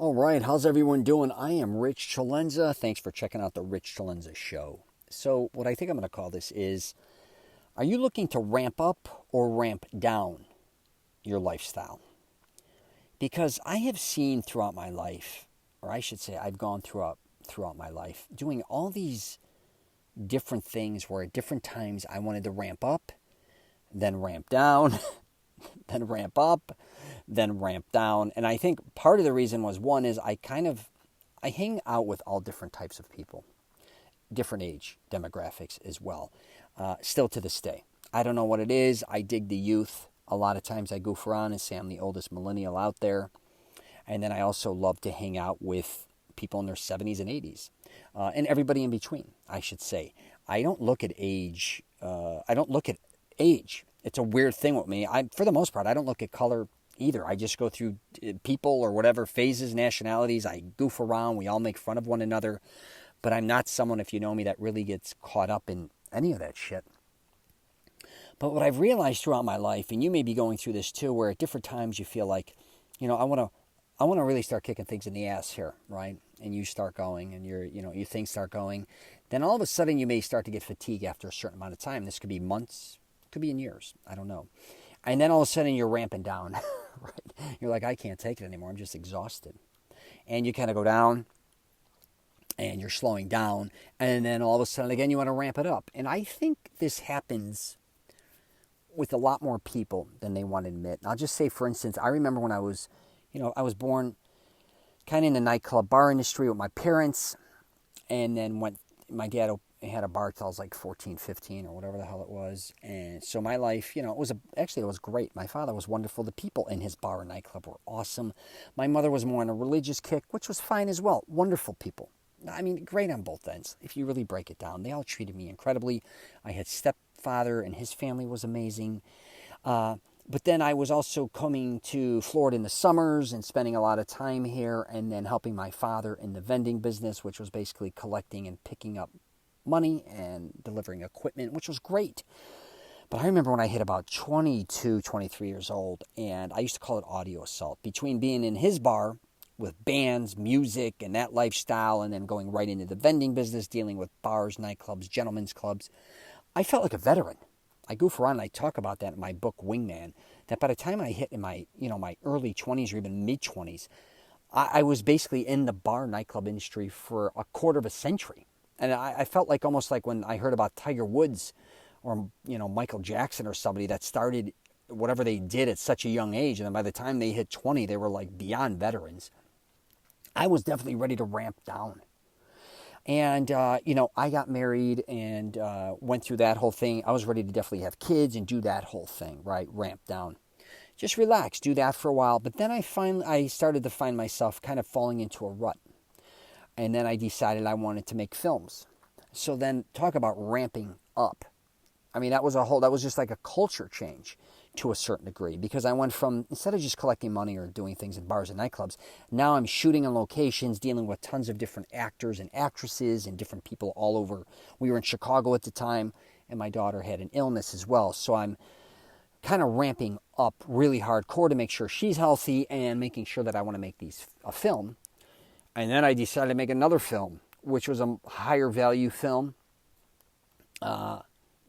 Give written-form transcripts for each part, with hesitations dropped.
All right, how's everyone doing? I am Rich CELENZA. Thanks for checking out the Rich CELENZA show. So, what I think I'm going to call this is, are you looking to ramp up or ramp down your lifestyle? Because I have seen throughout my life, or I should say I've gone throughout my life, doing all these different things where at different times I wanted to ramp up, then ramp down, then ramp up, then ramp down. And I think part of the reason was, one is I hang out with all different types of people, different age demographics as well, still to this day. I don't know what it is. I dig the youth. A lot of times I goof around and say I'm the oldest millennial out there. And then I also love to hang out with people in their 70s and 80s, and everybody in between, I should say. I don't look at age. It's a weird thing with me. For the most part, I don't look at color either. I just go through people or whatever phases, nationalities. I goof around. We all make fun of one another. But I'm not someone, if you know me, that really gets caught up in any of that shit. But what I've realized throughout my life, and you may be going through this too, where at different times you feel like, I want to really start kicking things in the ass here, right? And you start going, and your things start going. Then all of a sudden you may start to get fatigue after a certain amount of time. This could be months, could be in years. I don't know. And then all of a sudden you're ramping down, right? You're like, I can't take it anymore. I'm just exhausted. And you kind of go down, and you're slowing down. And then all of a sudden again you want to ramp it up. And I think this happens with a lot more people than they want to admit. And I'll just say, for instance, I remember when I was born kind of in the nightclub bar industry with my parents, and then my dad had a bar till I was like 14, 15 or whatever the hell it was. And so my life, it was great. My father was wonderful. The people in his bar and nightclub were awesome. My mother was more on a religious kick, which was fine as well. Wonderful people. I mean, great on both ends, if you really break it down. They all treated me incredibly. I had stepfather, and his family was amazing. But then I was also coming to Florida in the summers and spending a lot of time here, and then helping my father in the vending business, which was basically collecting and picking up money and delivering equipment, which was great. But I remember when I hit about 22, 23 years old, and I used to call it audio assault, between being in his bar with bands, music, and that lifestyle, and then going right into the vending business, dealing with bars, nightclubs, gentlemen's clubs. I felt like a veteran. I goof around and I talk about that in my book, Wingman, that by the time I hit in my early 20s or even mid-20s, I was basically in the bar nightclub industry for a quarter of a century. And I felt like almost like when I heard about Tiger Woods or, Michael Jackson or somebody that started whatever they did at such a young age, and then by the time they hit 20, they were like beyond veterans. I was definitely ready to ramp down. And, I got married and went through that whole thing. I was ready to definitely have kids and do that whole thing, right? Ramp down. Just relax, do that for a while. But then I started to find myself kind of falling into a rut. And then I decided I wanted to make films. So then talk about ramping up. I mean, that was just like a culture change to a certain degree, because I went from, instead of just collecting money or doing things in bars and nightclubs, now I'm shooting on locations, dealing with tons of different actors and actresses and different people all over. We were in Chicago at the time, and my daughter had an illness as well. So I'm kind of ramping up really hardcore to make sure she's healthy and making sure that I want to make a film. And then I decided to make another film, which was a higher value film,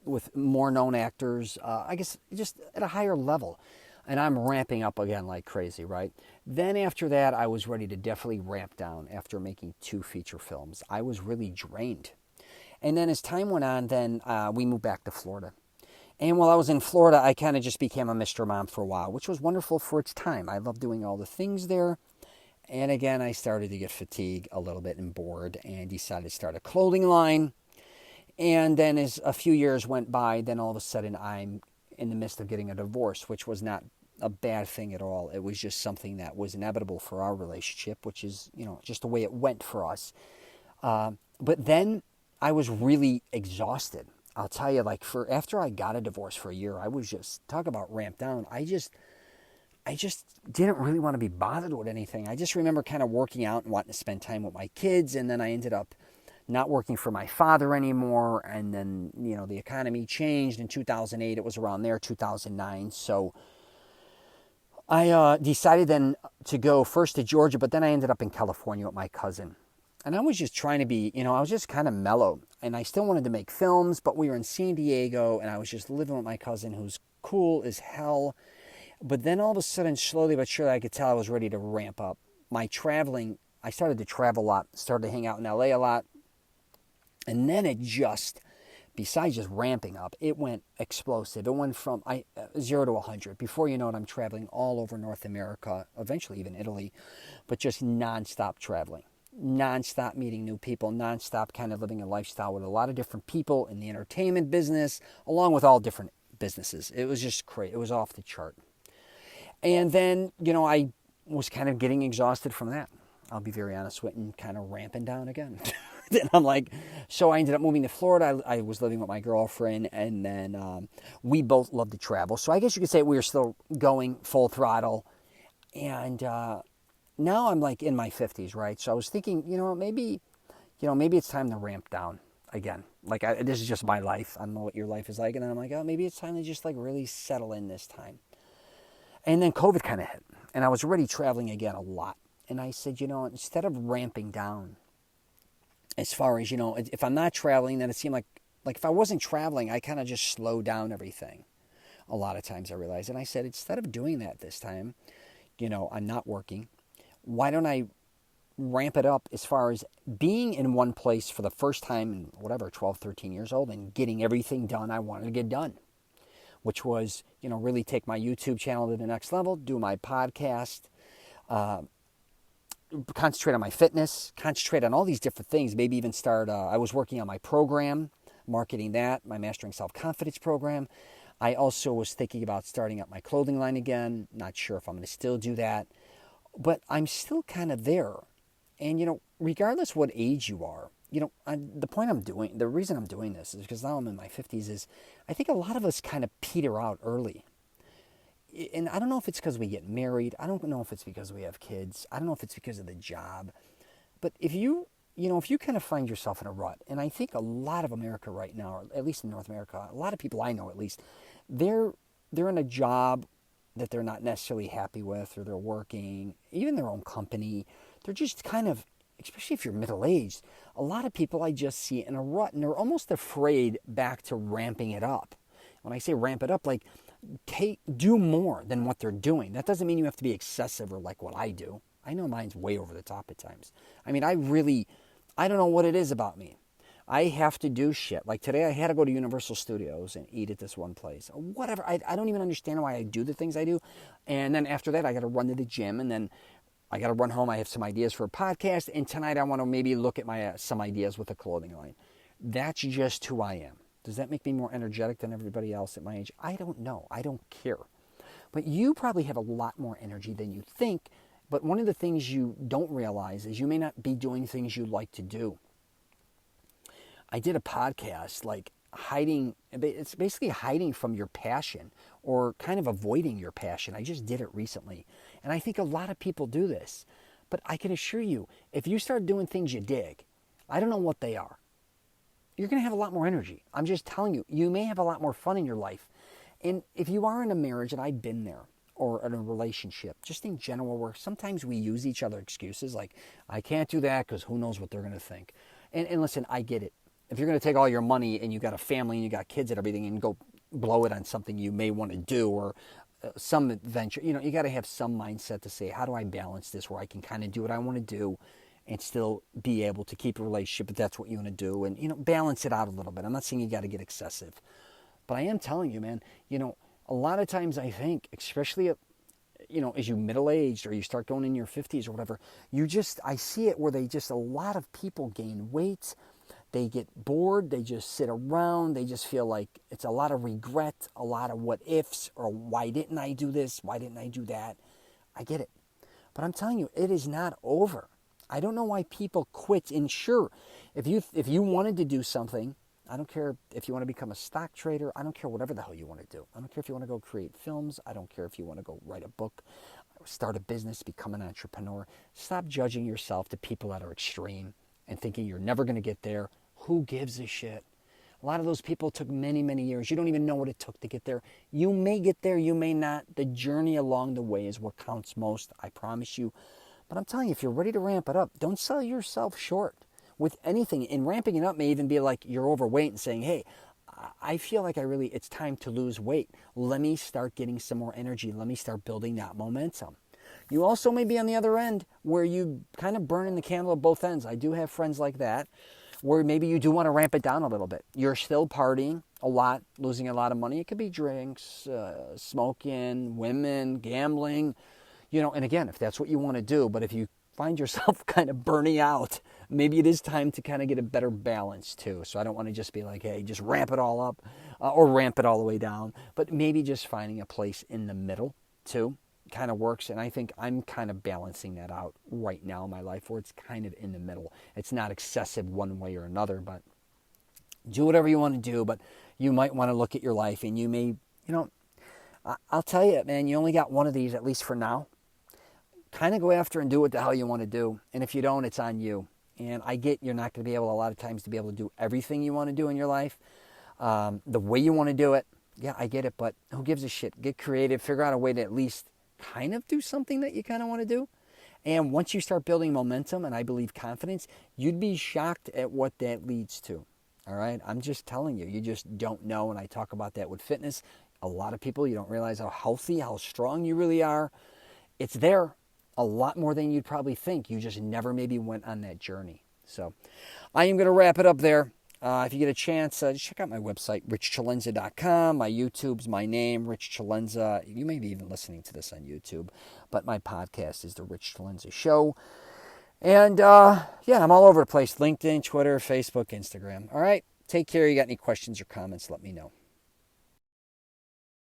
with more known actors, I guess just at a higher level. And I'm ramping up again like crazy, right? Then after that, I was ready to definitely ramp down after making 2 feature films. I was really drained. And then as time went on, then we moved back to Florida. And while I was in Florida, I kind of just became a Mr. Mom for a while, which was wonderful for its time. I loved doing all the things there. And again, I started to get fatigued a little bit and bored, and decided to start a clothing line. And then as a few years went by, then all of a sudden I'm in the midst of getting a divorce, which was not a bad thing at all. It was just something that was inevitable for our relationship, which is, just the way it went for us. But then I was really exhausted. I'll tell you, after I got a divorce for a year, I was just, talk about ramped down. I just didn't really want to be bothered with anything. I just remember kind of working out and wanting to spend time with my kids, and then I ended up not working for my father anymore, and then, the economy changed in 2008. It was around there, 2009. So I decided then to go first to Georgia, but then I ended up in California with my cousin. And I was just trying to be, I was just kind of mellow. And I still wanted to make films, but we were in San Diego, and I was just living with my cousin, who's cool as hell. But then all of a sudden, slowly but surely, I could tell I was ready to ramp up. My traveling, I started to travel a lot, started to hang out in LA a lot. And then it just, besides just ramping up, it went explosive. It went from 0 to 100. Before you know it, I'm traveling all over North America, eventually even Italy, but just nonstop traveling. Nonstop meeting new people, nonstop kind of living a lifestyle with a lot of different people in the entertainment business, along with all different businesses. It was just crazy. It was off the chart. And then, I was kind of getting exhausted from that. I'll be very honest with you, and kind of ramping down again. Then I'm like, so I ended up moving to Florida. I was living with my girlfriend, and then we both love to travel. So I guess you could say we were still going full throttle. And now I'm like in my 50s, right? So I was thinking, maybe it's time to ramp down again. Like, this is just my life. I don't know what your life is like. And then I'm like, oh, maybe it's time to just like really settle in this time. And then COVID kind of hit, and I was already traveling again a lot. And I said, instead of ramping down, as far as, if I'm not traveling, then it seemed like if I wasn't traveling, I kind of just slowed down everything. A lot of times I realized. And I said, instead of doing that this time, I'm not working. Why don't I ramp it up as far as being in one place for the first time in 12, 13 years old and getting everything done I wanted to get done, which was, really take my YouTube channel to the next level, do my podcast, concentrate on my fitness, concentrate on all these different things, maybe even start, I was working on my program, marketing that, my Mastering Self-Confidence program. I also was thinking about starting up my clothing line again, not sure if I'm going to still do that, but I'm still kind of there. And, regardless what age you are, the reason I'm doing this is because now I'm in my 50s is I think a lot of us kind of peter out early. And I don't know if it's because we get married. I don't know if it's because we have kids. I don't know if it's because of the job. But if you kind of find yourself in a rut, and I think a lot of America right now, or at least in North America, a lot of people I know at least, they're in a job that they're not necessarily happy with, or they're working, even their own company. They're just kind of, especially if you're middle-aged, a lot of people I just see in a rut, and they're almost afraid back to ramping it up. When I say ramp it up, like do more than what they're doing. That doesn't mean you have to be excessive or like what I do. I know mine's way over the top at times. I mean, I don't know what it is about me. I have to do shit. Like today I had to go to Universal Studios and eat at this one place. Whatever. I don't even understand why I do the things I do. And then after that I got to run to the gym, and then I got to run home. I have some ideas for a podcast, and tonight I want to maybe look at my some ideas with a clothing line. That's just who I am. Does that make me more energetic than everybody else at my age? I don't know. I don't care. But you probably have a lot more energy than you think. But one of the things you don't realize is you may not be doing things you like to do. I did a podcast like hiding. It's basically hiding from your passion, or kind of avoiding your passion. I just did it recently. And I think a lot of people do this. But I can assure you, if you start doing things you dig, I don't know what they are, you're going to have a lot more energy. I'm just telling you, you may have a lot more fun in your life. And if you are in a marriage, and I've been there, or in a relationship, just in general, where sometimes we use each other excuses like, I can't do that because who knows what they're going to think. And listen, I get it. If you're going to take all your money and you got a family and you got kids and everything and go blow it on something you may want to do, or some adventure, you got to have some mindset to say, how do I balance this where I can kind of do what I want to do and still be able to keep a relationship if that's what you want to do, and, balance it out a little bit. I'm not saying you got to get excessive, but I am telling you, man, a lot of times I think, especially, as you middle-aged or you start going in your 50s or whatever, I see it where a lot of people gain weight. They get bored. They just sit around. They just feel like it's a lot of regret, a lot of what ifs, or why didn't I do this? Why didn't I do that? I get it. But I'm telling you, it is not over. I don't know why people quit. And sure, if you wanted to do something, I don't care if you want to become a stock trader. I don't care whatever the hell you want to do. I don't care if you want to go create films. I don't care if you want to go write a book, start a business, become an entrepreneur. Stop judging yourself to people that are extreme and thinking you're never going to get there. Who gives a shit? A lot of those people took many, many years. You don't even know what it took to get there. You may get there, you may not. The journey along the way is what counts most, I promise you. But I'm telling you, if you're ready to ramp it up, don't sell yourself short with anything. And ramping it up may even be like you're overweight and saying, hey, I feel like it's time to lose weight. Let me start getting some more energy. Let me start building that momentum. You also may be on the other end where you kind of burning the candle at both ends. I do have friends like that where maybe you do want to ramp it down a little bit. You're still partying a lot, losing a lot of money. It could be drinks, smoking, women, gambling, and again, if that's what you want to do, but if you find yourself kind of burning out, maybe it is time to kind of get a better balance too. So I don't want to just be like, hey, just ramp it all up or ramp it all the way down, but maybe just finding a place in the middle too kind of works. And I think I'm kind of balancing that out right now in my life where it's kind of in the middle. It's not excessive one way or another, but do whatever you want to do. But you might want to look at your life and you may, I'll tell you, man, you only got one of these, at least for now. Kind of go after and do what the hell you want to do. And if you don't, it's on you. And I get you're not going to be able a lot of times to be able to do everything you want to do in your life the way you want to do it. Yeah, I get it, but who gives a shit? Get creative. Figure out a way to at least kind of do something that you kind of want to do. And once you start building momentum and I believe confidence, you'd be shocked at what that leads to. All right? I'm just telling you. You just don't know. And I talk about that with fitness. A lot of people, you don't realize how healthy, how strong you really are. It's there. A lot more than you'd probably think. You just never maybe went on that journey. So I am going to wrap it up there. If you get a chance, just check out my website, richcelenzapodcast.com. My YouTube's my name, Rich Celenza. You may be even listening to this on YouTube, but my podcast is The Rich Celenza Show. And I'm all over the place. LinkedIn, Twitter, Facebook, Instagram. All right, take care. You got any questions or comments, let me know.